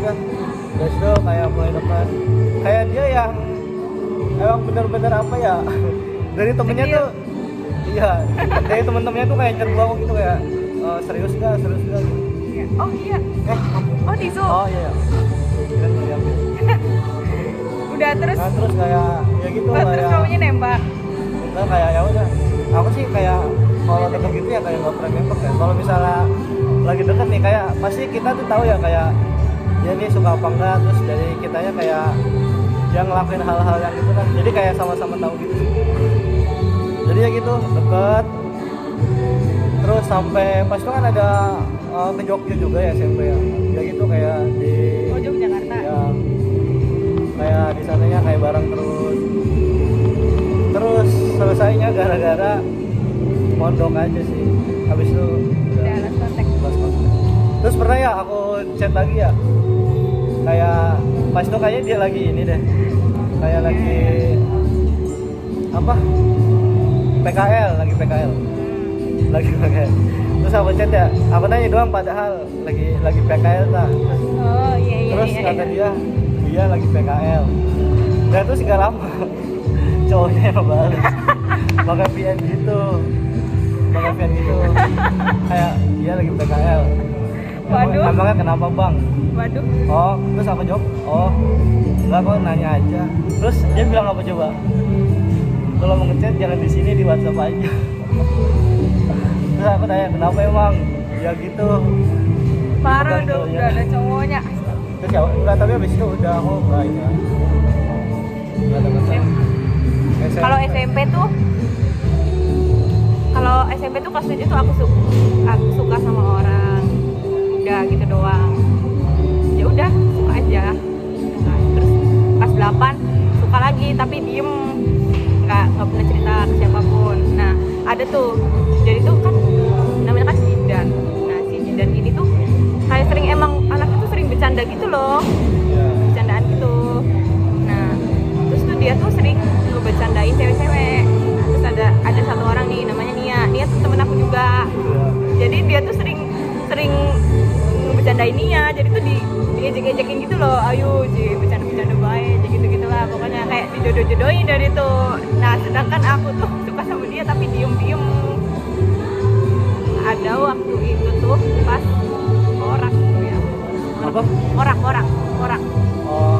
kan. Terus tuh kayak mulai dekat. Kayak dia yang emang bener-bener apa ya? Dari temennya tuh, iya, dari temen-temennya tuh kayak nyerbu aku gitu kayak serius gak gitu. Iya. Oh iya. Oh Tisu. Oh iya. Kan diambil. Udah terus. Nah terus kayak ya gitu Terus kayak. cowoknya nembak. Nah kayak ya udah. Aku sih kayak kalau deket gitu ya kayak nggak pernah nembak ya. Kalau misalnya lagi deket nih kayak pasti kita tuh tahu ya kayak dia nih suka apa enggak, terus dari kitanya kayak dia ngelakuin hal-hal yang gitu kan. Jadi kayak sama-sama tahu gitu. Jadi ya gitu deket. Terus sampai pas itu kan ada ke Jogja juga ya SMP ya. Ya gitu kayak di Oh Jakarta. ya kayak di sananya kayak bareng terus selesainya gara-gara mondok aja sih. Habis itu Udah lost kontak. lost contact. Terus pernah ya aku chat lagi ya kayak pas itu kayaknya dia lagi ini deh kayak lagi apa PKL lagi PKL terus aku chat ya aku nanya doang padahal lagi PKL lah Oh iya. terus kata dia lagi PKL dan terus gak lama cowoknya yang balas pakai VN gitu kayak dia lagi PKL. Waduh. Emangnya kenapa bang? Waduh. Oh terus aku jawab enggak kok nanya aja. Terus dia bilang apa coba? Kalau mau ngechat jangan di sini di WhatsApp aja. Terus aku tanya kenapa emang? Ya gitu. Parah Bukan dong, cowoknya. udah ada cowoknya. Terus ya enggak tapi habis itu udah aku enggak ini. Enggak ada masalah. Kalau SMP tuh kelas 7 tuh aku suka sama orang. Udah gitu doang. Ya udah, suka aja. Nah, terus pas 8 suka lagi tapi diem. Enggak pernah cerita ke siapapun. Nah, ada tuh. Jadi tuh kan namanya kan Jidan. Nah, si Jidan ini tuh kayak sering emang anaknya tuh sering bercanda gitu loh. Ya. Bercandaan gitu. Nah, terus tuh dia tuh sering ngebercandain cewek-cewek. Nah, terus ada satu orang nih namanya Nia tuh temen aku juga. Ya. Jadi dia tuh sering ngebercandain Nia. Jadi tuh diejek-ejekin gitu loh. Ayo, bercanda-bercanda baik, gitu-gitu lah. Pokoknya kayak dijodoh-jodohin dari itu. Nah, sedangkan aku tuh suka sama dia tapi diem-diem. Ada waktu itu tuh pas orang tuh ya. Apa? Orang. Oh.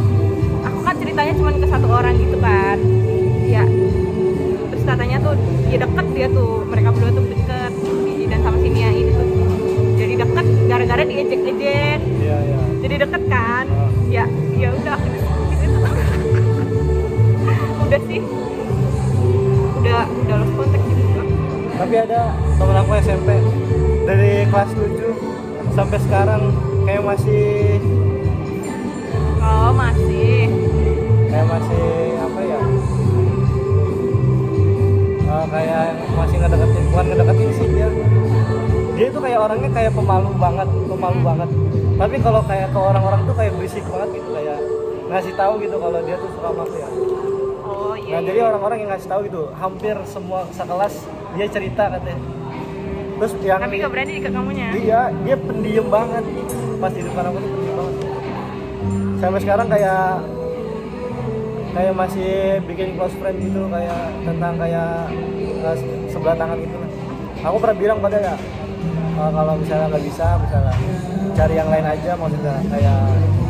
Aku kan ceritanya cuma ke satu orang gitu kan. Ya. Terus katanya tuh dia tuh mereka berdua tuh deket dan sama si Nia ini tuh. Jadi deket gara-gara diejek-ejek. Iya. Jadi deket kan. Oh. Ya udah aku gitu. Udah sih. Udah lost contact gitu. Tapi ada temen aku SMP dari kelas 7 sampai sekarang kayak masih Oh, masih apa ya? Kayak masih ngedeketin sih dia. Dia itu kayak orangnya kayak pemalu banget. Tapi kalau kayak ke orang-orang tuh kayak berisik banget gitu kayak ngasih tahu gitu kalau dia tuh suka sama aku ya. Oh iya. Nah, jadi orang-orang yang ngasih tahu gitu, hampir semua sekelas dia cerita katanya. Terus yang Tapi gak berani ke kamunya. Iya, dia pendiam banget. Pas di depan aku tuh pendiam banget. Sampai sekarang kayak masih bikin close friend gitu kayak tentang kayak sebelah tangan gitu lah. Aku pernah bilang pada ya kalau misalnya nggak bisa misalnya cari yang lain aja maksudnya kayak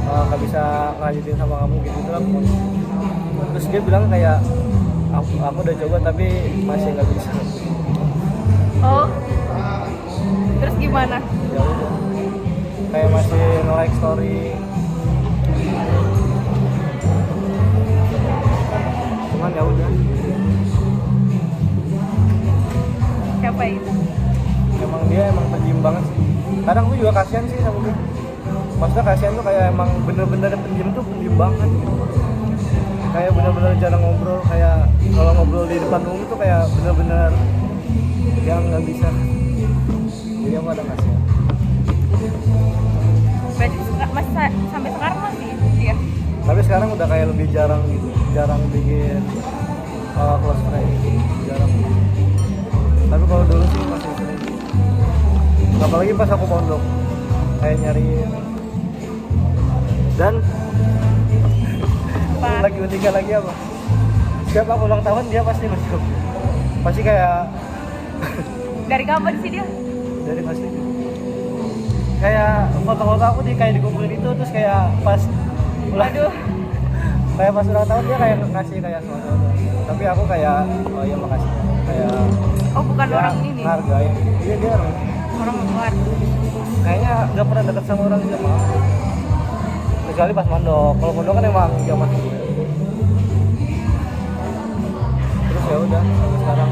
nggak bisa lanjutin sama kamu gitu lah. Terus dia bilang kayak aku udah coba tapi masih nggak bisa. Oh. Terus gimana? Ya udah. Kayak masih nge-like story. Cuman ya udah. Siapa itu? Emang dia pendiam banget sih. Kadang aku juga kasihan sih sama dia. Maksudnya kasihan tuh kayak emang bener-bener pendiam banget gitu. Kayak bener-bener jarang ngobrol, kayak kalau ngobrol di depan umum tuh kayak bener-bener yang nggak bisa. Jadi aku ada kasihan. Berarti sampai sekarang masih dia? Tapi sekarang udah kayak lebih jarang gitu, jarang bikin close friend, jarang. Tapi kalau dulu sih masih sering. Apalagi pas aku pondok, kayak nyari Dan Apa? lagi uniknya lagi apa? Setiap aku ulang tahun dia pasti masuk. Pasti kayak Dari kapan sih dia? dari pasti kayak foto-foto aku kayak dikumpulin itu, terus kayak pas Waduh. kayak pas ulang tahun dia kayak ngasih kayak foto-foto. Tapi aku kayak oh iya makasih. Kayak Oh, bukan ya, orang ini. ngargain. Iya dia Orang luar. kayaknya nggak pernah deket sama orang juga mah. Kecuali pas mondok. Kalau mondok kan emang zaman dulu. Terus ya udah sampai sekarang.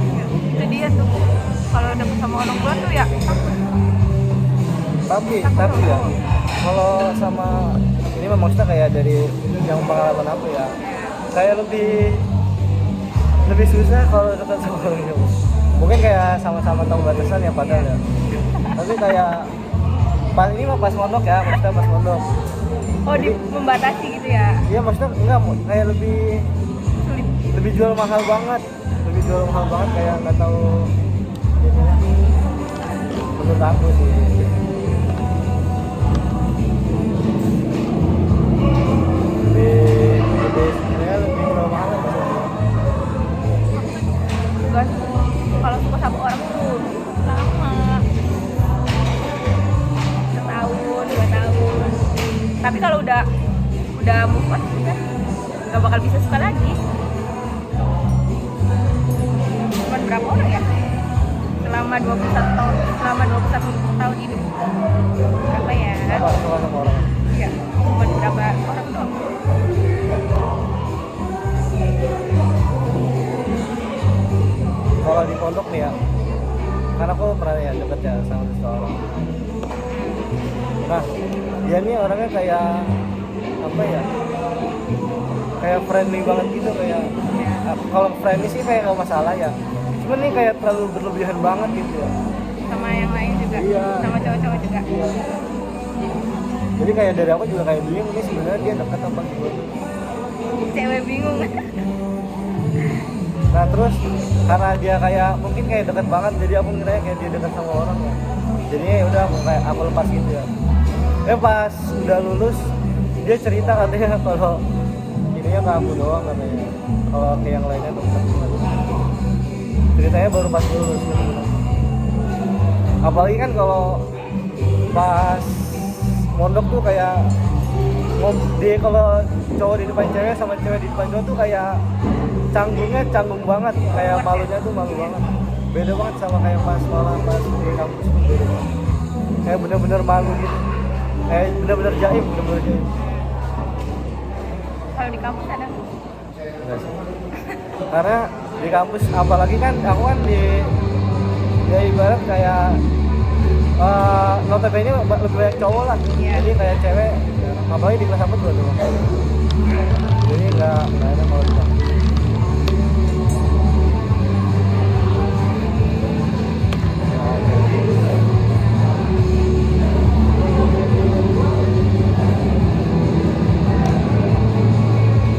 Itu dia tuh. Kalau deket sama orang luar tuh ya takut. Tapi ya kalau sama ini memang maksudnya kayak dari yang pengalaman aku ya, kayak lebih susah kalau dekat sama orang Jawa. Mungkin kayak sama-sama tahu batasan ya padahal ya. Tapi kayak pas ini mah pas mondok ya, maksudnya pas mondok. Oh, membatasi gitu ya. Iya maksudnya enggak kayak Sulit. lebih jual mahal banget, kayak nggak tahu ininya. Menurut aku sih. Lebih jual mahal maksudnya. Bukan, kalau suka sama orang tuh lama, setahun 2 tahun. Tapi kalau udah move on udah nggak bakal bisa suka lagi. Cuman berapa orang ya selama 21 tahun hidup? Berapa ya? Apa suka sama orang? Iya, cuman berapa orang doang. Kalau di pondok nih ya, karena aku pernah ya deket ya sama seseorang. Nah, dia nih orangnya kayak apa ya? Kayak friendly banget gitu kayak. Kalau friendly sih kayak nggak masalah ya. Cuman nih kayak terlalu berlebihan banget gitu ya. Sama yang lain juga, Iya. sama cowok-cowok juga. Iya. Jadi kayak dari aku juga kayak bingung ini sebenarnya dia dekat apa gimana. Cewek bingung. Nah terus karena dia kayak mungkin kayak deket banget, jadi aku ngira kayak dia deket sama orang ya. Jadi ya udah aku lepas gitu ya. Pas udah lulus dia cerita katanya kalau ininya ke aku doang katanya. Kalau ke yang lainnya deket. Ceritanya baru pas lulus gitu. Apalagi kan kalau pas mondok tuh kayak dia kalau cowok di depan cewek sama cewek di depan cowok tuh kayak canggungnya canggung banget, kayak malunya tuh malu banget. Beda banget sama kayak pas di kampus tuh beda banget. Kayak bener-bener malu gitu. Kayak bener-bener jaim. Kalau di kampus ada Enggak sih. Karena di kampus apalagi kan aku kan di ya ibarat kayak notabene lebih banyak cowok lah. Iya. Jadi kayak cewek apalagi di kelas aku tuh doang. Jadi nggak ada kalau di kampus.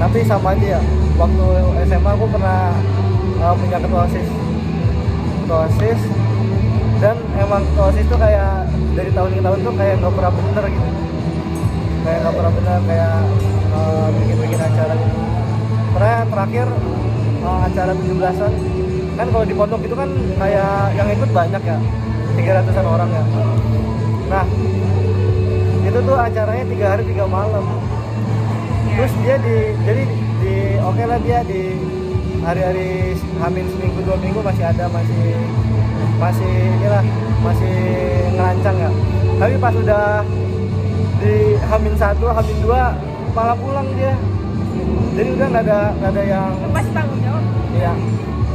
Tapi sama aja ya, waktu SMA aku pernah punya ketua OSIS dan emang ketua OSIS tuh kayak dari tahun ke tahun tuh kayak nggak pernah bener gitu, kayak bikin acara gitu. Pernah terakhir acara 17-an kan, kalau di pondok itu kan kayak yang ikut banyak ya, 300-an orang ya. Nah itu tuh acaranya 3 hari 3 malam. Terus dia oke lah dia di hari-hari hamin seminggu 2 minggu masih ada, masih ngerancang ya. Tapi pas udah di hamin 1, hamin 2 malah pulang dia. Jadi udah nggak ada yang lepas tanggung jawab. iya.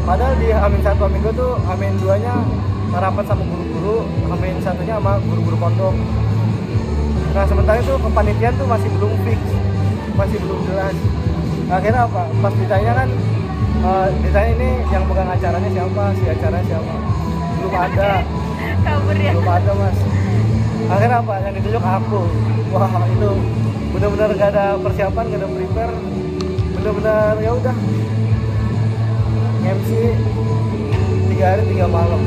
Padahal di hamin 1, hamin 2 tuh hamin 2-nya rapat sama guru-guru, hamin 1-nya sama guru-guru pondok. Nah sementara itu kepanitiaan tuh masih belum fix, masih belum jelas. Akhirnya apa? Pas ditanya kan, ditanya ini yang pegang acaranya siapa, si acaranya siapa? Belum ada, Kabur ya. belum ada mas. Akhirnya apa? Yang ditunjuk aku. Wah itu benar-benar gak ada persiapan, gak ada prepare, benar-benar ya udah. MC 3 hari 3 malam.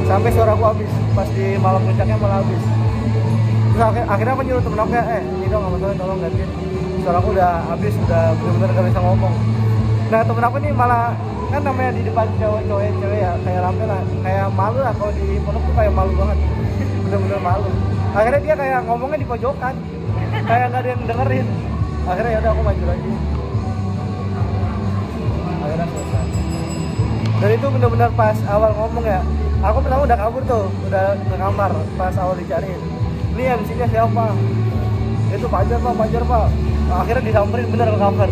Sampai suaraku habis, pas di malam puncaknya malah habis. Terus akhirnya aku nyuruh temen aku ya, ini dong sama temen tolong gantiin, soalnya aku udah habis, udah bener-bener gak bisa ngomong. Nah temen aku nih malah, kan namanya di depan cewek ya, kayak rame lah, kayak malu lah, kalau di pondok tuh kayak malu banget, bener-bener malu. Akhirnya dia kayak ngomongnya di pojokan, kayak gak ada yang dengerin. Akhirnya yaudah aku maju lagi, akhirnya selesai. Dan itu bener-bener pas awal ngomong ya, aku pertama udah kabur tuh, udah ke kamar pas awal dicariin. Ini MC-nya siapa? Itu Fajar pak. Akhirnya disamperin bener ke kamar.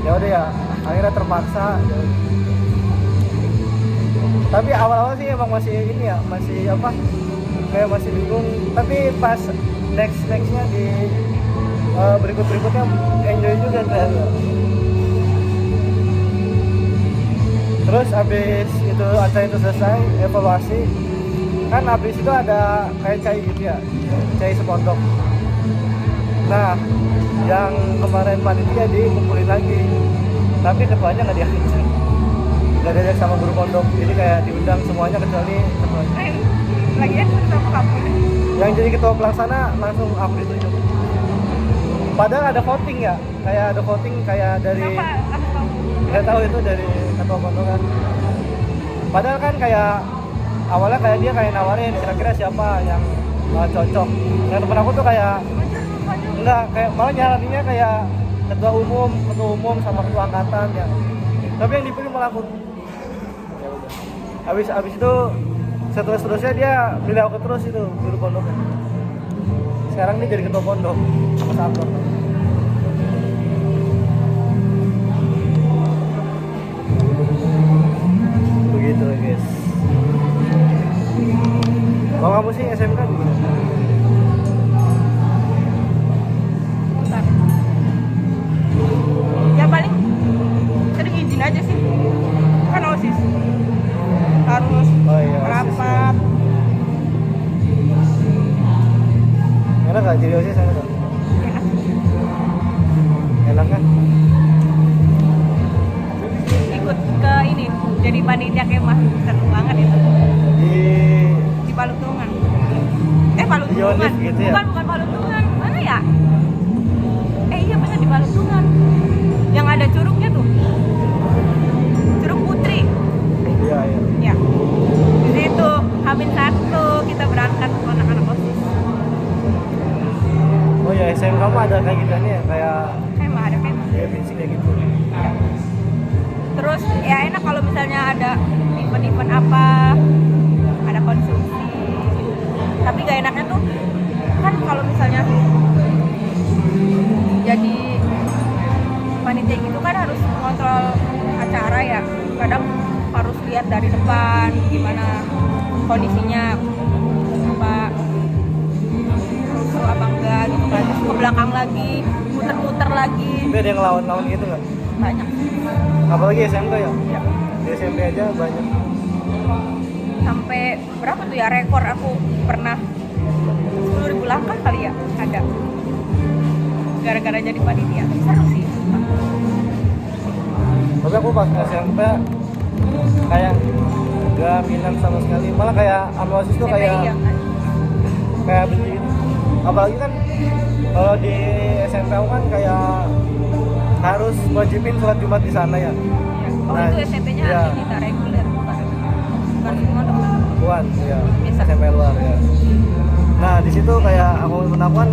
Ya udah ya, akhirnya terpaksa. Tapi awal-awal sih emang masih ini ya, masih apa? Kayak masih bingung. Tapi pas nextnya di berikutnya enjoy juga kan. Terus abis itu acara itu selesai, evaluasi kan abis itu ada kayak cai gitu ya, cai sepondok. Nah yang kemarin panitia dikumpulin lagi, tapi ketuanya nggak diajak sama guru pondok, jadi kayak diundang semuanya kecuali ketuanya. Lagian sama kamu. Yang jadi ketua pelaksana langsung aku ditunjuk. Padahal ada voting ya, kayak ada voting kayak dari nggak tahu itu dari ketua pondok kan. Padahal kan kayak awalnya kayak dia kayak nawarin kira-kira siapa yang cocok. Yang temen aku tuh kayak enggak, kayak malah nyaraninnya kayak ketua umum sama ketua angkatan ya. Tapi yang dipilih malah aku. Ya udah. Habis itu seterusnya dia pilih aku terus itu guru pondok. Sekarang dia jadi ketua pondok sama Sabto. Begitu guys. Kalau kamu sih SMK gimana? Bentar. Ya paling sering izin aja sih. Kan OSIS harus rapat. Enak gak jadi OSIS? Enak gak? Enak kan? Ikut ke ini jadi panitia kemah, seru banget itu di Palutungan. Palutungan gitu ya? bukan Palutungan, mana ya? Iya bener di Palutungan yang ada curugnya tuh, Curug Putri. Iya Ya di situ H-1 kita berangkat ke anak-anak OSIS. Oh ya, SM kamu ada kayak gitu ya, kayak Kemah, ada kemah. ya basic kayak gitu. Terus ya enak kalau misalnya ada event-event apa, ada konsumsi. Tapi gak enaknya tuh kan kalau misalnya jadi panitia gitu kan harus kontrol acara ya. Kadang harus lihat dari depan gimana kondisinya, apa rusuh apa enggak gitu kan. Terus ke belakang lagi, muter-muter lagi. Tapi ada yang lawan-lawan gitu nggak? Banyak. Apalagi SMK ya? Ya. Di SMP aja banyak. Sampai berapa tuh ya, rekor aku pernah 10.000 langkah kali ya ada gara-gara jadi panitia. Seru sih. Tapi aku pas SMP kayak gak minat sama sekali, malah kayak sama OSIS tuh kayak iya kan? kayak benci gitu. Apalagi kan kalau di SMP aku kan kayak harus wajibin sholat Jumat di sana ya. Oh Nah, itu SMP-nya iya. ini tak reguler bukan semua dong. Bukan, ya. Biasa. SMP luar ya. Nah di situ kayak aku menakuan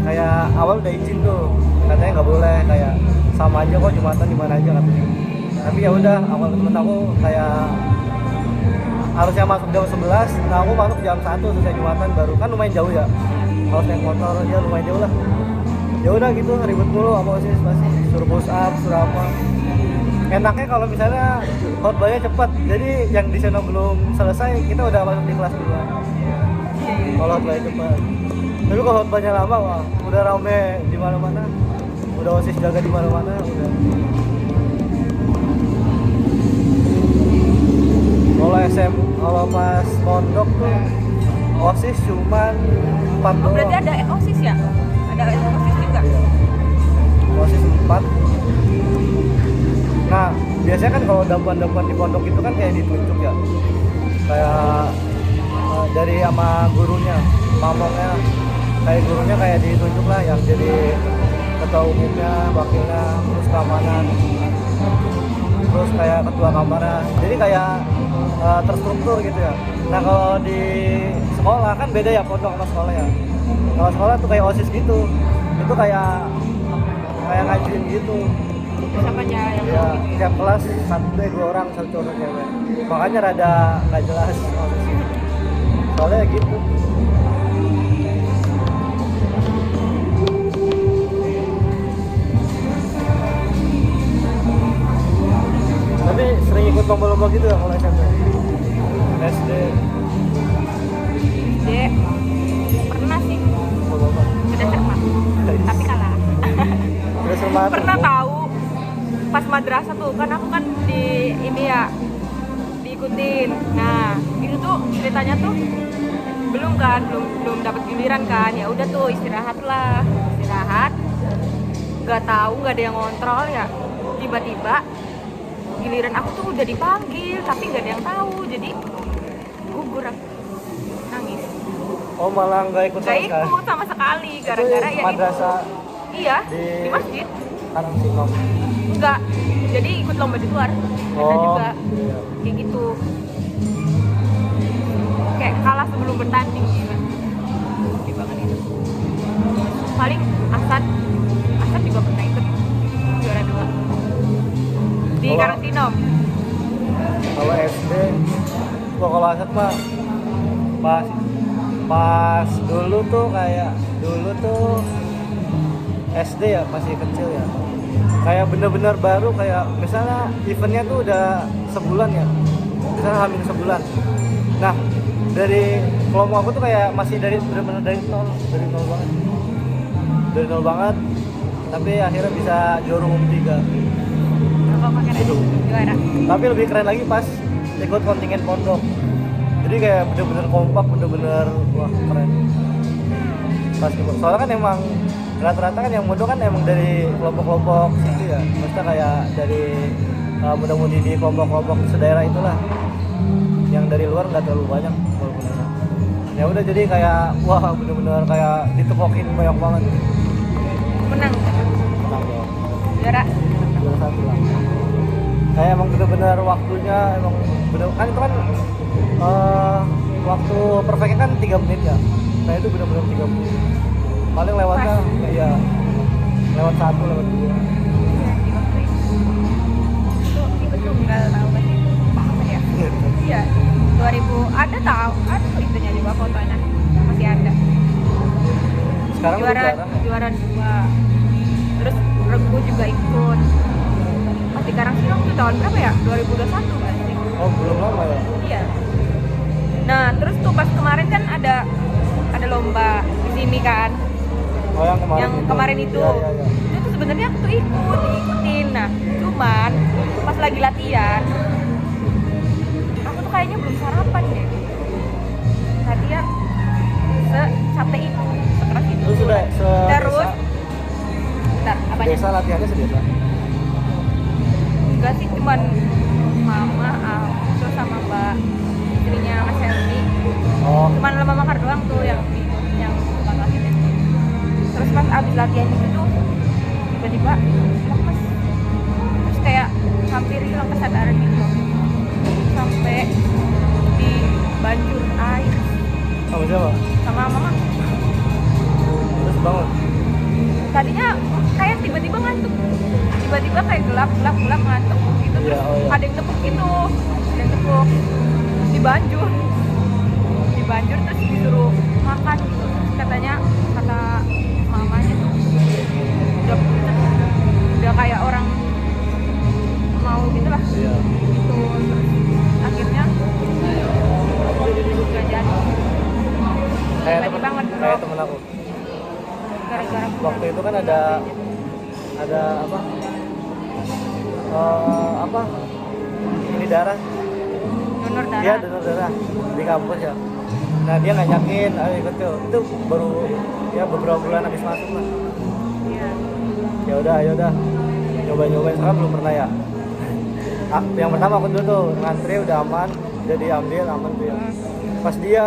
kayak awal udah izin tuh, katanya nggak boleh, kayak sama aja kok Jumatan di mana aja katanya. Tapi ya udah, awal temen aku kayak harusnya masuk jam 11, nah aku masuk jam 1 selesai Jumatan baru, kan lumayan jauh ya. Kalau naik motor aja lumayan jauh lah. Ya udah gitu, ribut mulu sama OSIS, pasti suruh push up, suruh apa. Enaknya kalau misalnya khotbahnya cepat, jadi yang di sana belum selesai kita udah masuk di kelas duluan. Kalau khotbahnya cepat. Tapi kalau khotbahnya lama, wah, udah rame di mana-mana, udah OSIS jaga di mana-mana, udah. Kalau pas pondok tuh OSIS cuman 4 Oh doang. berarti ada OSIS ya? Ada OSIS juga? OSIS 4. Nah, biasanya kan kalau dapuan-dapuan di pondok itu kan kayak ditunjuk ya. Kayak dari sama gurunya, pamongnya. kayak gurunya kayak ditunjuk lah yang jadi ketua umumnya, wakilnya, terus keamanan, terus kayak ketua kamarnya, jadi kayak terstruktur gitu ya. Nah kalau di sekolah kan beda ya, pondok sama sekolah ya. Kalau sekolah tuh kayak OSIS gitu, itu kayak ngajuin gitu siapa aja yang ya, tiap kelas dua orang, satu cowok cewek, makanya rada nggak jelas OSIS soalnya gitu. Tapi sering ikut lomba-lomba gitu ya kalau SMP? SD? D pernah sih Lomba-lomba? udah sama tapi kalah. Udah semangat Pernah tuh? tahu pas madrasah tuh kan aku kan di ini ya diikutin. Nah itu tuh ceritanya tuh belum dapat giliran kan, ya udah tuh istirahat, nggak tahu, nggak ada yang ngontrol ya, tiba-tiba giliran aku tuh udah dipanggil tapi nggak ada yang tahu, jadi gugur aku, nangis. Oh malah nggak ikut Nggak sama sekali? ikut sama sekali gara-gara Itu ya madrasah itu. Iya di masjid. Karang Singkong? Enggak, jadi ikut lomba di luar. Ada juga iya. kayak gitu. Kayak kalah sebelum bertanding gitu. Sedih banget itu. Paling Asad juga pernah ikut juara 2 di Kalau- Karangsinom. Kalau SD, kalau Asad mah pas dulu tuh SD ya, masih kecil ya, kayak bener-bener baru, kayak misalnya eventnya tuh udah sebulan ya, misalnya hamil sebulan. Nah dari kelompok aku tuh kayak masih bener-bener dari nol banget, tapi akhirnya bisa juara umum 3. Apa makan Itu. juara? Tapi lebih keren lagi pas ikut kontingen pondok, jadi kayak bener-bener kompak, bener-bener wah keren pas ikut. Soalnya kan emang rata-rata kan yang pondok kan emang dari kelompok-kelompok situ ya, maksudnya kayak dari muda-mudi di kelompok-kelompok sedaerah itulah, yang dari luar nggak terlalu banyak walaupun ada. Ya udah jadi kayak wah bener-bener kayak ditepokin banyak banget. Menang. Menang ya, Juara. juara 1 lah. Kayak emang bener-bener waktunya emang bener kan, itu kan waktu perfectnya kan 3 menit ya. Nah itu bener-bener 3 menit. Paling lewatnya ya lewat 1, lewat 2. Itu tunggal tahu kan? Apa ya? Iya. 2000 ada tuh itunya juga fotonya masih ada. Sekarang udah jarang ya? Juara 2. Terus regu juga ikut. Pas di Karangsinom itu tahun berapa ya? 2021 kan sih? Oh belum lama ya? Iya. Nah, terus tuh pas kemarin kan ada lomba di sini kan. Oh yang kemarin Yang itu? kemarin itu. Ya, ya, ya. Itu tuh sebenarnya aku tuh diikutin. Nah, cuman pas lagi latihan aku tuh kayaknya belum sarapan ya. Latihan secapek itu, sekeras itu. Terus udah Terus bentar, apanya? biasa latihannya sebiasa? Enggak sih, cuman mama, aku sama mbak istrinya Mas Helmi. Oh Cuman lomba makar doang tuh yang tukang latihan itu. Terus pas abis latihan itu tuh tiba-tiba lemes, terus kayak hampir hilang kesadaran gitu, sampai di banjur air sama siapa? sama mama. Terus bangun? Tadinya kayak tiba-tiba ngantuk, tiba-tiba kayak gelap ngantuk gitu. Terus Iya, oh iya. ada yang tepuk gitu, di banjur terus disuruh makan gitu. Katanya, kata mamanya tuh udah kayak orang mau gitu lah Iya. gitu. Terus akhirnya gak jadi, Kayak Tadi banget, bro. kayak temen aku. gara-gara Waktu itu kan ada apa? Apa? Ini darah. donor Dia darah. donor darah di kampus ya. Nah dia ngajakin, ayo ikut yuk. Itu baru ya beberapa bulan habis masuk lah. Iya. Ya udah, nyobain sekarang belum pernah ya. Yang pertama aku dulu tuh ngantri udah aman, udah diambil aman tuh ya. Pas dia,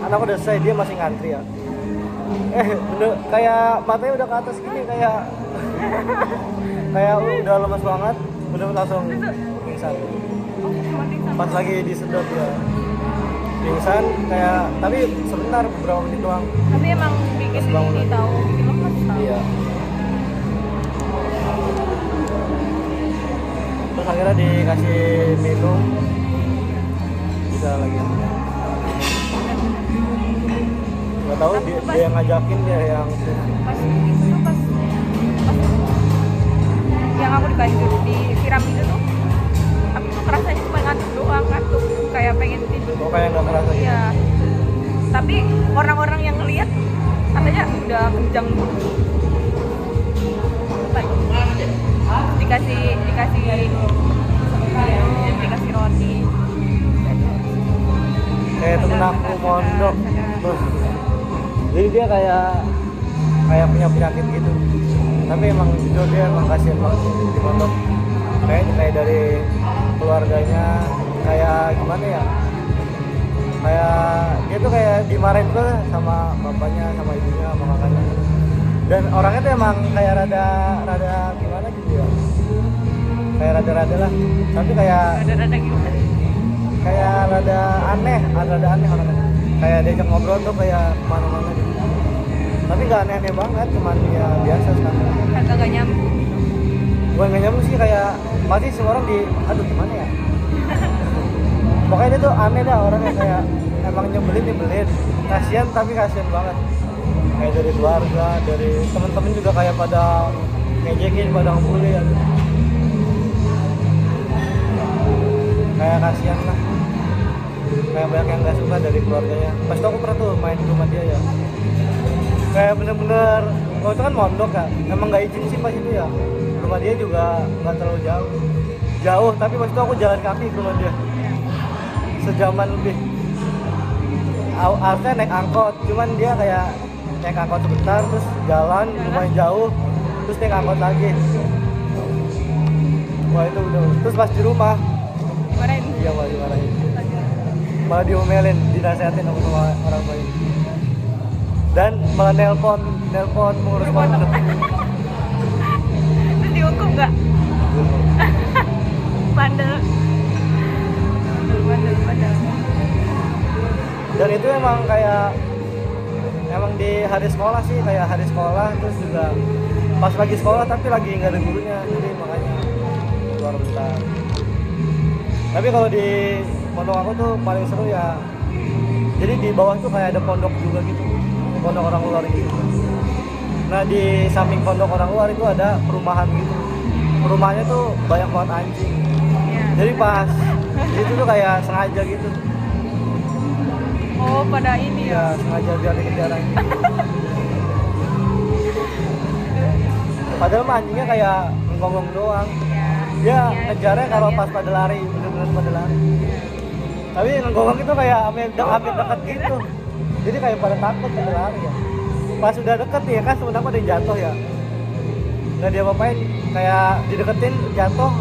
anak udah selesai, dia masih ngantri ya. bener, kayak matanya udah ke atas gini kayak kayak udah lemas banget, udah langsung pingsan. Oh, cuma pingsan. Pas lagi disedot ya pingsan kayak, tapi sebentar beberapa menit doang. Tapi emang bikin Pas bangun ini lagi. tahu, bikin lemas tahu. Iya. Terus akhirnya dikasih minum, bisa lagi. Gak tahu dia yang ngajakin, dia yang Pas itu pas yang aku disiram itu tuh, aku tuh kerasanya cuma ngantuk doang, ngantuk kayak pengen tidur. kok kayak nggak kerasa gitu. Iya. Tapi orang-orang yang ngelihat katanya udah kencang gitu. Dikasih roti. Kayak temen aku mondok. Jadi dia kayak punya penyakit gitu. Tapi emang jujur dia emang kasihan banget di mondok. Kayak dari keluarganya kayak gimana ya? Kayak dia tuh kayak dimarahin tuh sama bapaknya, sama ibunya, sama kakaknya. Dan orangnya tuh emang kayak rada gimana gitu ya? Kayak rada lah. Tapi kayak Rada-rada gimana? kayak rada aneh orangnya. Kayak diajak ngobrol tuh kayak kemana-mana gitu. Tapi gak aneh-aneh banget, cuman ya biasa standar. Agak nyambung. Gue gak nyambung sih, kayak pasti semua orang aduh gimana ya. Pokoknya dia tuh aneh dah orangnya, kayak emang nyebelin. Kasian tapi kasian banget. Kayak dari keluarga, dari temen-temen juga kayak pada ngejekin, pada ngebully ya. Kayak kasian lah. Kayak banyak yang gak suka dari keluarganya. Pas itu aku pernah tuh main di rumah dia ya. Kayak bener-bener, kalau itu kan mondok ya, emang gak izin sih pas itu ya. Rumah dia juga gak terlalu jauh, tapi pas itu aku jalan kaki ke rumah dia sejaman lebih. Harusnya naik angkot, cuman dia kayak naik angkot sebentar, terus jalan lumayan jauh, terus naik angkot lagi. Wah itu udah, terus pas di rumah Dimarahin. iya malah dimarahin, malah diomelin, dinasehatin sama orang tua, dan malah nelpon mengurus pondok. Terus dihukum nggak? Bandel. Dan itu emang di hari sekolah sih, kayak hari sekolah, terus juga pas lagi sekolah tapi lagi nggak ada gurunya, jadi makanya keluar bentar. Tapi kalau di pondok aku tuh paling seru ya, jadi di bawah tuh kayak ada pondok juga gitu, pondok orang luar gitu. Nah di samping pondok orang luar itu ada perumahan gitu, perumahannya tuh banyak banget anjing. Ya. Jadi pas itu tuh kayak sengaja gitu. Oh, pada ini Ya ya. sengaja biar dikejar anjing. Padahal mah anjingnya kayak ngonggong doang. Dia ngejarnya kalau pas pada lari, bener-bener pada lari. Tapi ngonggong itu kayak hampir deket gitu. Jadi kayak pada takut pada lari ya. Pas udah deket ya kan sebenarnya ada yang jatuh ya. Nggak dia apa-apain, kayak dideketin jatuh,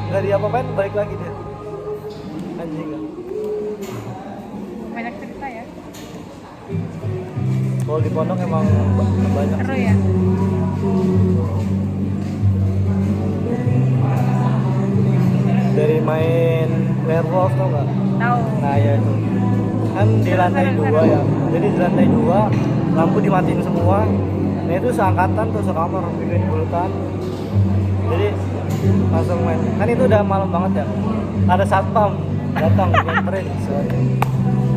nggak dia apa-apain balik lagi dia. Anjing kan. Banyak cerita ya. Kalau di pondok emang banyak. Seru ya. Dari main werewolf tau nggak? Tahu. Nah ya itu kan di lantai 2 ya, jadi di lantai 2 lampu dimatiin semua. Nah itu seangkatan tuh sekamar bikin bulutan, jadi langsung main. Kan itu udah malam banget ya, ada satpam datang nyamperin soalnya.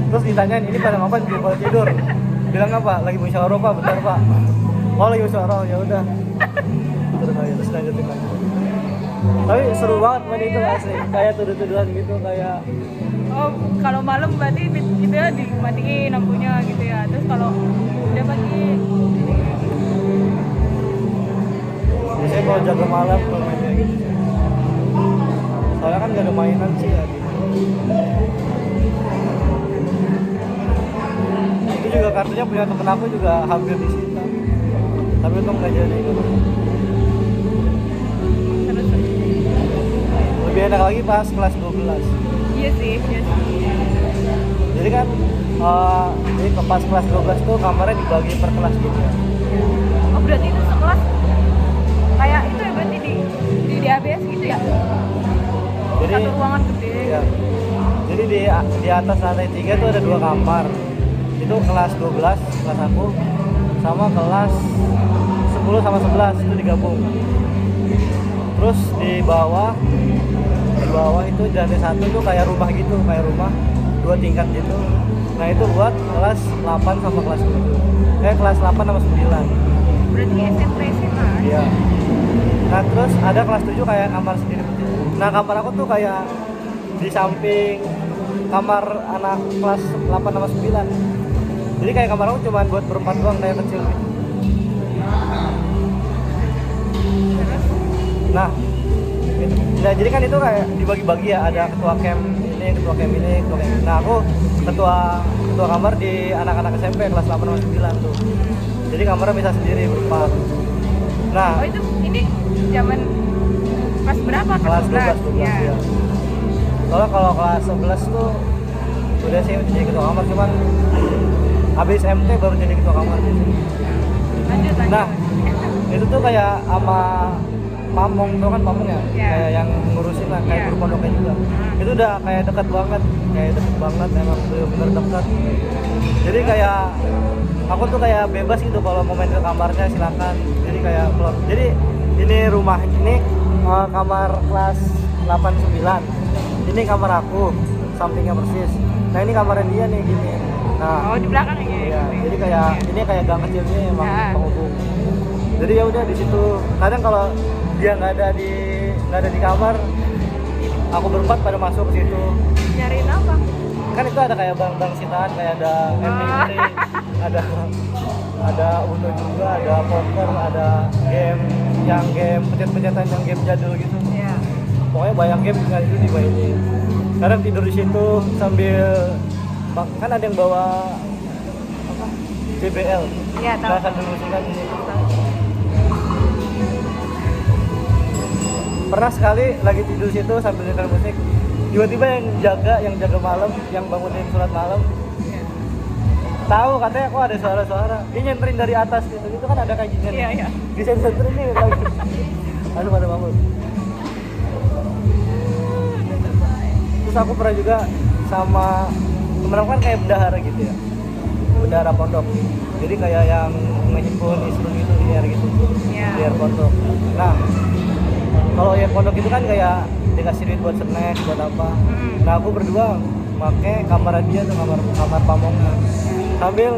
Terus ditanyain ini pada ngapain, dia pada tidur. Bilang apa? Lagi musyawarah pak, bentar pak. Oh lagi musyawarah, ya udah. Terus lanjutin lagi. Tapi seru banget main itu asli, kayak tuduh-tuduhan gitu, kayak Oh, kalau malam berarti gitu ya dimatiin lampunya gitu ya. Terus kalau udah pagi biasanya kalau jaga malam kalau main kayak gitu. Soalnya kan gak ada mainan sih ya. Itu juga kartunya punya temen aku juga hampir disita. Tapi untung gak jadi. terus. Lebih enak lagi pas kelas 12. Iya sih. Jadi kan Jadi ke pas kelas 12 tuh kamarnya dibagi per kelas gitu ya. Oh berarti itu sekelas kayak itu ya berarti di ABS gitu ya? Jadi Satu ruangan gede. ya, jadi di atas lantai 3 tuh ada 2 kamar. Itu kelas 12 kelas aku sama kelas 10 sama 11 itu digabung. Terus di bawah itu di lantai 1 tuh kayak rumah gitu, kayak rumah 2 tingkat gitu. Nah itu buat kelas 8 sama kelas 7. Kelas 8 sama 9. Berarti SMP SMA. Iya. Nah terus ada kelas 7 kayak kamar sendiri. Nah kamar aku tuh kayak di samping kamar anak kelas 8 sama 9. Jadi kayak kamar aku cuma buat berempat doang, kayak kecil gitu. Nah, nah jadi kan itu kayak dibagi-bagi ya, ada ketua camp ini, ketua camp ini, ketua camp ini. Nah aku ketua kamar di anak-anak SMP kelas 8 sama 9 tuh. Jadi kamarnya bisa sendiri berempat. Nah, Oh itu ini zaman kelas berapa? kelas 12 Ya. ya. Soalnya kalau kelas 11 tuh udah sih jadi ketua kamar, cuman habis MT baru jadi ketua kamar biasanya. Lanjut. Nah, itu tuh kayak sama pamong, tuh kan pamong ya? Iya. Kayak yang ngurusin lah, kayak Iya. guru pondoknya juga. Itu udah kayak dekat banget, emang bener-bener dekat. Jadi kayak aku tuh kayak bebas gitu, kalau mau main ke kamarnya silakan. Jadi kayak jadi ini rumah ini kamar kelas 89. Ini kamar aku, sampingnya persis. Nah ini kamarnya dia nih gini. Nah, Oh di belakang ya. iya, jadi kayak ini kayak gang kecilnya emang Ya. penghubung. Jadi ya udah di situ. Kadang kalau dia nggak ada di kamar, aku berempat pada masuk ke situ. Nyariin apa? Kan itu ada kayak bank sitaan, kayak ada MT, ada Uno juga, ada poker, ada game pencet-pencetan yang game jadul gitu. Iya. Pokoknya banyak game kan itu dimainin. Kadang tidur di situ sambil kan ada yang bawa apa? JBL. Iya tahu. Nah, sambil musikan di situ. Pernah sekali lagi tidur situ sambil dengar musik, tiba-tiba yang jaga malam, yang bangunin sholat malam, tahu katanya kok ada suara-suara, dia nyenterin dari atas gitu, itu kan ada kayak gini. Iya, iya. Di sensor ini lagi. Aduh pada bangun. Terus aku pernah juga sama temen aku kan kayak bendahara gitu ya, bendahara pondok. Jadi kayak yang ngehimpun instrun gitu liar gitu, Iya. liar pondok. Nah kalau yang pondok itu kan kayak dikasih duit buat snack, buat apa. Nah aku berdua pakai kamar dia tuh, kamar pamongnya, sambil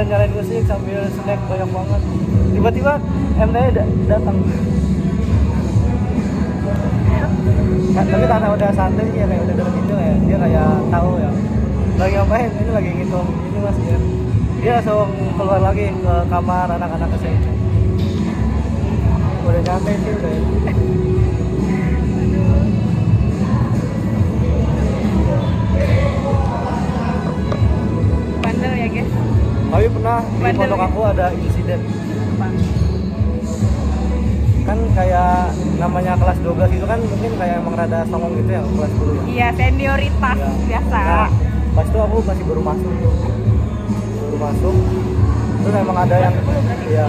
nyalain musik, sambil snack banyak banget. Tiba-tiba MT datang. Tapi karena udah santai ya, kayak udah deket gitu ya, dia kayak tahu ya lagi ngapain, ini lagi ngitung ini mas ya. Dia langsung keluar lagi ke kamar anak-anak SMP. Udah nyantai sih udah. Bandel ya guys. Tapi pernah di Bandel pondok ya? aku ada insiden. Apa? Kan kayak namanya kelas 12 itu kan mungkin kayak emang rada songong gitu ya, kelas 10 ya. Iya senioritas Ya. biasa. Nah, pas itu aku masih baru masuk tuh. Baru masuk. Terus emang ada yang ya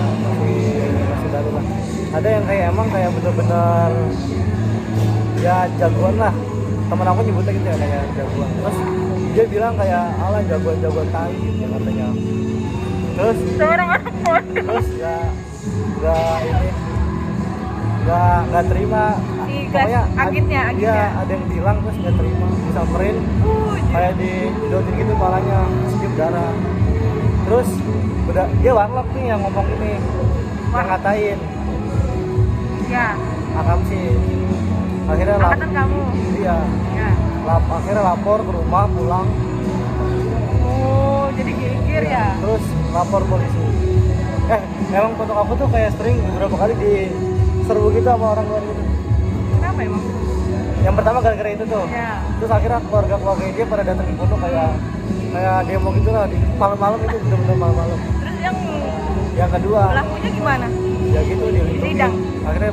masih baru lah. Ada yang kayak emang kayak bener-bener ya jagoan lah. Temen aku nyebutnya gitu ya, kayak jagoan. Terus dia bilang kayak ala jagoan tai gitu katanya. Terus Seorang anak pondok. terus nggak terima. Si Pokoknya agitnya. Iya, ada yang bilang terus nggak terima, disamperin kayak didotin gitu kepalanya, skip darah. Terus udah dia warlock nih yang ngomong ini, yang ngatain Ya. akam sih. Akhirnya Angkatan kamu. iya, Ya. akhirnya lapor ke rumah, pulang, Oh jadi geger ya. terus lapor polisi. Emang pondok aku tuh kayak sering beberapa kali diserbu gitu sama orang luar gitu. Kenapa emang? Yang pertama gara-gara itu tuh. Ya. Terus akhirnya keluarga dia pada datang ke pondok kayak demo gitu lah di malam-malam, itu bener-bener malam-malam. Terus yang Yang kedua pelakunya gimana? ya gitu dia Sidang. akhirnya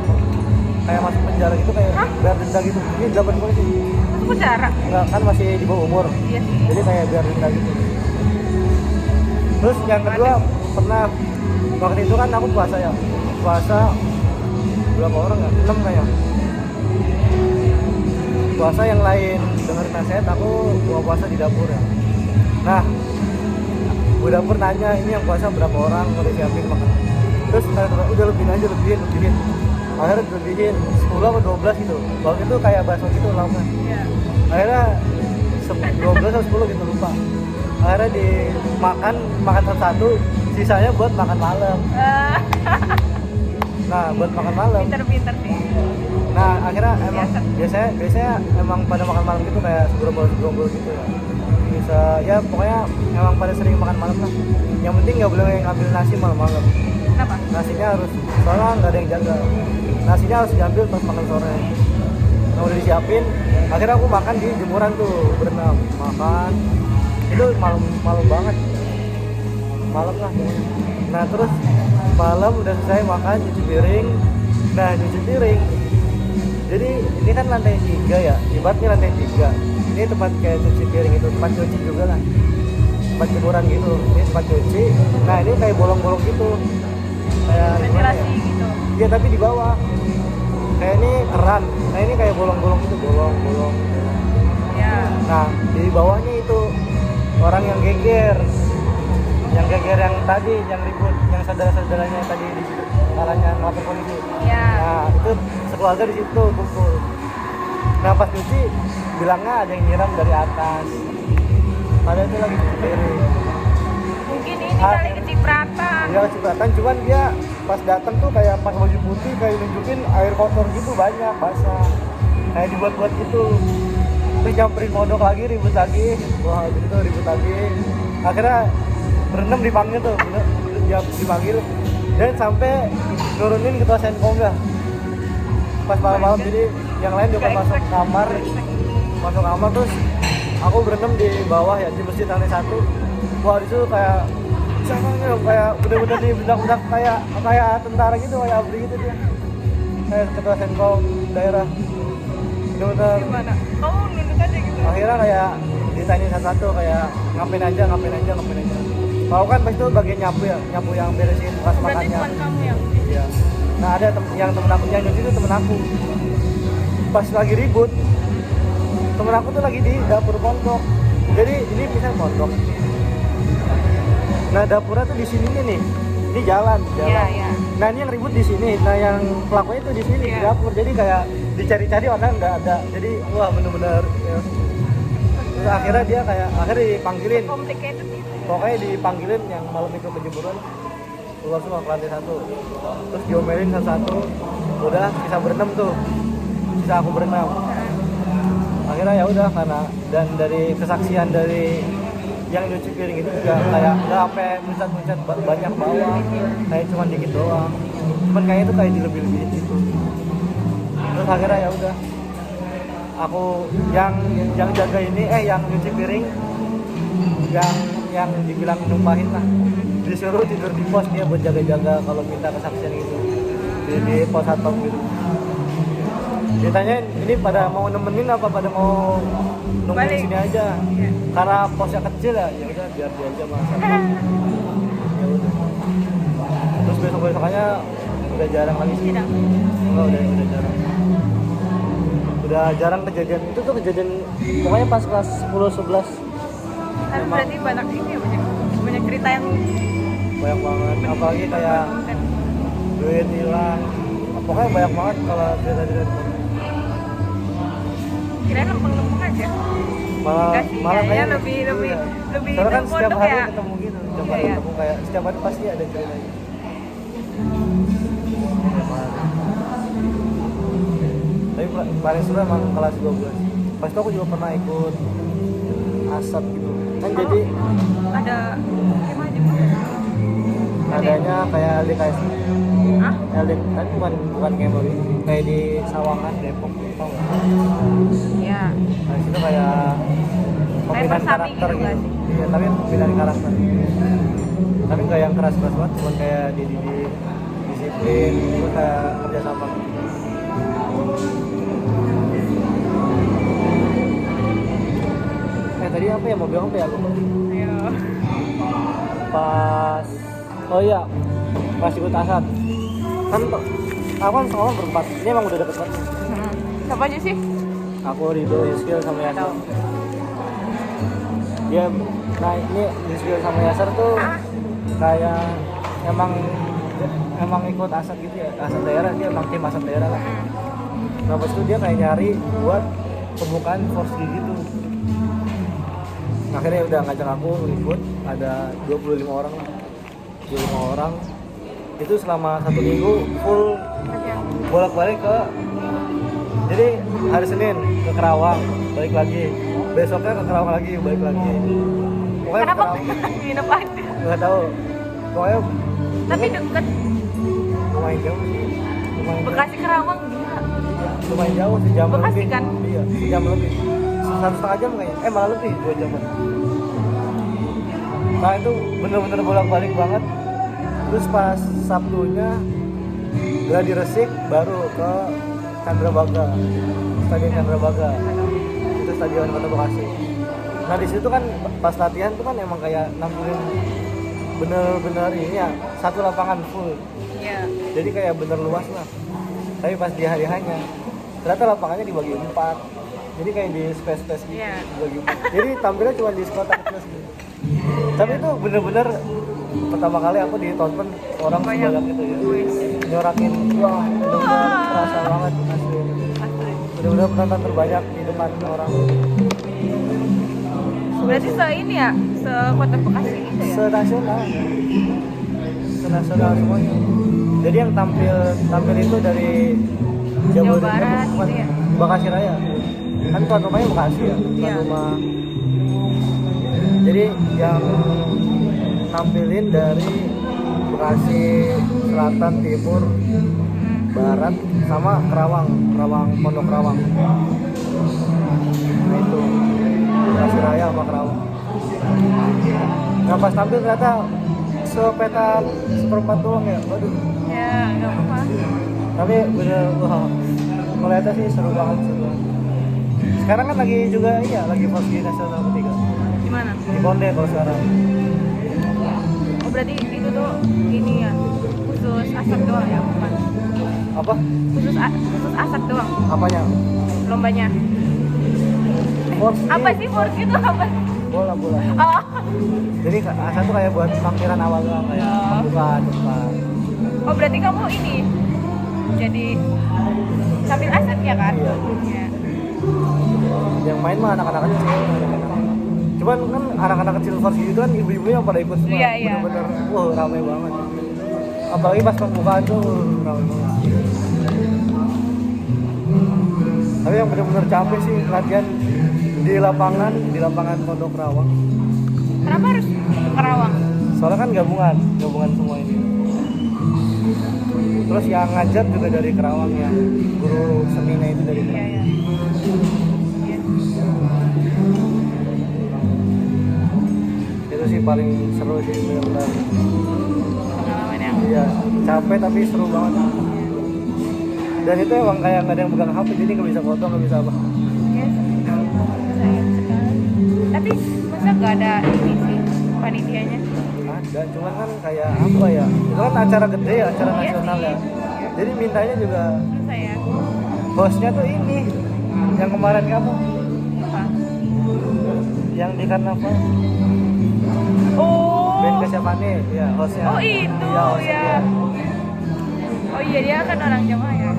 kayak masuk penjara gitu, kayak Hah? biar denda gitu. Ini 8 polisi. Masuk penjara. Enggak, kan masih di bawah umur. Iya sih. Jadi kayak biar denda gitu. Terus yang kedua pernah waktu itu kan aku puasa ya. Puasa berapa orang ya? 6 kayak. Puasa yang lain dengerin nasihat, aku buka puasa di dapur ya. Nah, Bu dapur nanya ini yang puasa berapa orang, udah siapin makanan. Terus udah lebihin aja, lebihin. Akhirnya lebihin 10 atau 12 gitu. Waktu itu kayak bakso gitu lauknya. Iya. Akhirnya 12 atau 10 gitu lupa. Akhirnya dimakan satu, sisanya buat makan malam. Nah, buat makan malam. Pinter-pinter sih. Nah, akhirnya emang Biasa. biasanya emang pada makan malam gitu kayak segerombol gitu ya. Bisa ya pokoknya emang pada sering makan malam lah. Yang penting nggak boleh ngambil nasi malam-malam. Kenapa? Nasinya harus, soalnya nggak ada yang jaga. Nasinya harus diambil pas makan sore. Nah, udah disiapin, akhirnya aku makan di jemuran tuh berenam. Makan, itu malam banget. Malam lah pokoknya. Nah terus malam udah selesai makan, cuci piring. Nah cuci piring, jadi ini kan lantai 3 ya, ibaratnya lantai 3. Ini tempat kayak cuci piring itu, tempat cuci juga lah, tempat jemuran gitu. Ini tempat cuci. Nah ini kayak bolong-bolong gitu, kayak gimana ya? Ventilasi gitu. Iya tapi di bawah, kayak ini keran. Nah ini kayak bolong-bolong gitu, bolong. Ya. Nah di bawahnya itu orang yang geger, yang tadi, yang ribut, yang saudara-saudaranya yang tadi di situ, kalanya ngelapor polisi. Ya. Nah itu sekeluarga di situ kumpul. Nah pas cuci bilangnya ada yang nyiram dari atas, padahal itu lagi cuci piring. Mungkin ini kali kecipratan. Dia kecipratan, cuman dia pas datang tuh kayak pakai baju putih, kayak nunjukin air kotor gitu banyak, basah, kayak dibuat-buat gitu. Terus nyamperin modok lagi, ribut lagi, wah gitu ribut lagi. Akhirnya berenam dipanggil tuh, dipanggil dan sampai nurunin ketua Senkom ya. Pas malam-malam jadi yang lain udah masuk kamar terus aku berenam di bawah ya, di masjid lantai 1. Wah disitu kayak siapanya kayak bener-bener di bedak-bedak kayak tentara gitu, kayak abri gitu dia, kayak ketua Senkom daerah bener-bener. Gimana? Kamu nunduk aja gitu. Akhirnya kayak ditanya satu-satu kayak ngapain aja. Tahu kan pas itu bagian nyapu yang beresin bekas Berarti makannya. bukan kamu yang Iya. Nah ada yang temen aku yang nyuci itu temen aku. Pas lagi ribut, temen aku tuh lagi di dapur pondok. Jadi ini misal pondok. Nah dapurnya tuh di sini nih. Ini jalan. Iya. Nah ini yang ribut di sini. Nah yang pelakunya tuh di sini di Iya. dapur. Jadi kayak dicari-cari orang nggak ada. Jadi wah bener-bener. Ya. Terus akhirnya dia akhirnya dipanggilin. complicated gitu. Pokoknya dipanggilin yang malam itu kejemuran, keluar semua ke lantai 1. Terus diomelin satu-satu. Udah bisa berenam tuh. Bisa aku berenam. Akhirnya ya udah, karena dan dari kesaksian dari yang nyuci piring itu juga kayak nggak sampai muncrat banyak bawah, kayak cuma dikit doang. Cuman kayaknya itu kayak dilebih-lebihin gitu. Terus akhirnya ya udah, aku yang jaga ini yang nyuci piring, yang dibilang numpahin lah, disuruh tidur di pos dia buat jaga-jaga kalau minta kesaksian gitu di pos satpam gitu. Ditanyain ini pada mau nemenin apa pada mau nunggu di Balik. sini aja. Iya. Karena posnya kecil ya udah biar dia aja mas. Ya udah. Terus besok-besoknya udah jarang lagi sih. Tidak. Enggak, udah jarang. Udah jarang kejadian itu tuh, kejadian pokoknya pas kelas 10 11 Kan berarti banyak ini ya, banyak cerita yang banyak banget, apalagi kayak duit hilang, pokoknya banyak banget kalau cerita-cerita. kirain lempeng-lempeng aja. Enggak sih, malah kayaknya kayak lebih soalnya kan itu setiap pondok hari ya. ketemu gitu, setiap Iya, hari iya. ketemu, kayak setiap hari pasti ada ceritanya. Setiap hari. Tapi paling seru emang kelas 12. Pas itu aku juga pernah ikut asap gitu kan, jadi Ada gimana aja? adanya kayak LDKS. Hah? LD kan bukan kemel gitu, kayak di Sawangan Depok, tau nggak? Iya. Nah di situ kayak pembinaan persapi karakter gitu gitu. nggak sih? Iya, tapi pembinaan karakter. Tapi nggak yang keras-keras banget, cuma kayak dididik, disiplin, itu kayak kerja sama. Tadi apa ya mau bilang apa ya? Ayo. Pas oh iya pas ikut asat kan aku kan sekolah berempat, ini emang udah deket banget. Siapa aja sih? Aku Rido, Yuskil sama Yasar. Tahu. Dia nah ini Yuskil sama Yasar tuh kayak emang ikut asat gitu ya, asat daerah, dia emang tim asat daerah lah. Nah pas itu dia kayak nyari buat pembukaan Forski gitu. Akhirnya udah ngajak aku ikut, ada 25 orang lah, 25 orang itu selama 1 minggu full bolak-balik ke, jadi hari Senin ke Kerawang, balik lagi, besoknya ke Kerawang lagi, balik lagi. Pokoknya Kenapa ke Kerawang, nginep aja? nggak tahu, pokoknya Tapi deket lumayan jauh sih, lumayan Bekasi Kerawang gila. jauh, lumayan jauh, sejam Bekasi lebih kan? iya, sejam lebih, 1,5 jam kayaknya, malah lebih, 2 jaman. Nah itu bener-bener bolak-balik banget. Terus pas Sabtunya gladi resik baru ke Candrabaga, Stadion Candrabaga, itu stadion Kota Bekasi. Nah di situ kan pas latihan tuh kan emang kayak nampilin bener-bener ini ya, satu lapangan full, Iya. jadi kayak bener luas lah. Tapi pas di hari hanya ternyata lapangannya dibagi 4, jadi kayak di space gitu, Iya. dibagi 4. Jadi tampilnya cuma di sekotak kecil gitu. Tapi itu bener-bener pertama kali aku ditonton orang Banyak. sebanyak itu ya, Wis. nyorakin, wah bener-bener terasa banget asli. Asli. Bener-bener penonton terbanyak di depan orang. Berarti ini ya, se-Kota Bekasi gitu ya? Senasional semuanya. Jadi yang tampil itu dari Jawa Barat bukan, gitu ya? Bekasi Raya. Kan tuan rumahnya Bekasi ya, tuan Iya. rumah. Jadi yang tampilin dari Bekasi Selatan, Timur, Barat, sama Kerawang, Pondok Kerawang. Nah itu Bekasi Raya sama Kerawang. Nah pas tampil ternyata sepetan seperempat doang ya, waduh. Ya, nggak apa-apa. Tapi bener, wah, melihatnya sih seru banget, seru banget. Sekarang kan lagi juga iya, lagi Forski Nasional ketiga Gimana? di Konde kalau sekarang. Oh berarti itu tuh ini ya, khusus asap doang ya, bukan? Apa? Khusus asap doang, Apanya? lombanya. Forski. Apa sih Forky itu apa? Bola. Oh, Jadi asal tuh kayak buat parkiran awal doang, kayak Oh. pembukaan depan. oh berarti kamu ini jadi sambil asap ya kan? Iya. Iya. Yang main mah anak-anak kecil, cuman kan anak-anak kecil Forski itu kan ibu-ibu yang pada ikut semua. Iya, iya. Bener-bener, wah ramai banget. Apalagi pas pembukaan tuh ramai banget. Tapi yang bener-bener capek sih latihan di lapangan Pondok Kerawang. Kenapa harus ke Kerawang? Soalnya kan gabungan semua ini. Terus yang ngajar juga dari Kerawang ya, guru seninya itu dari Iya Kerawang. ya. Iya. Itu sih paling seru sih benar-benar. Pengalaman yang Iya, capek tapi seru banget. Dan itu emang kayak nggak ada yang pegang HP, jadi nggak bisa foto, nggak bisa apa. yes. Sayang sekali. Tapi masa nggak ada ini sih panitianya? Ada, cuman kan kayak apa ya? Itu kan acara gede ya, acara Iya nasional sih. ya. Jadi mintanya juga Masa ya? hostnya tuh ini, yang kemarin kamu, Apa? yang di karnaval. Oh. Ben Kasyafani, ya hostnya. Oh itu Iya, hostnya ya. dia. Oh iya dia kan orang Jawa ya.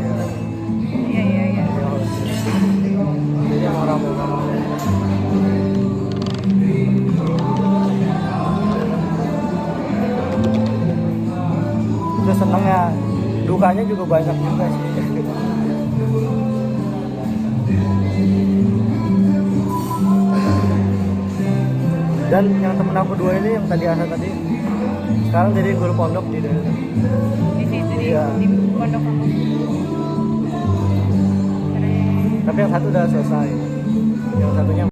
Iya iya iya. Dia host. Jadi yang orang bukan. Terus senengnya, dukanya juga banyak juga sih. Dan yang temen aku dua ini yang tadi Asa tadi sekarang jadi guru pondok di daerah. Di situ Iya. di pondok kamu. Keren. Tapi yang satu udah selesai, yang satunya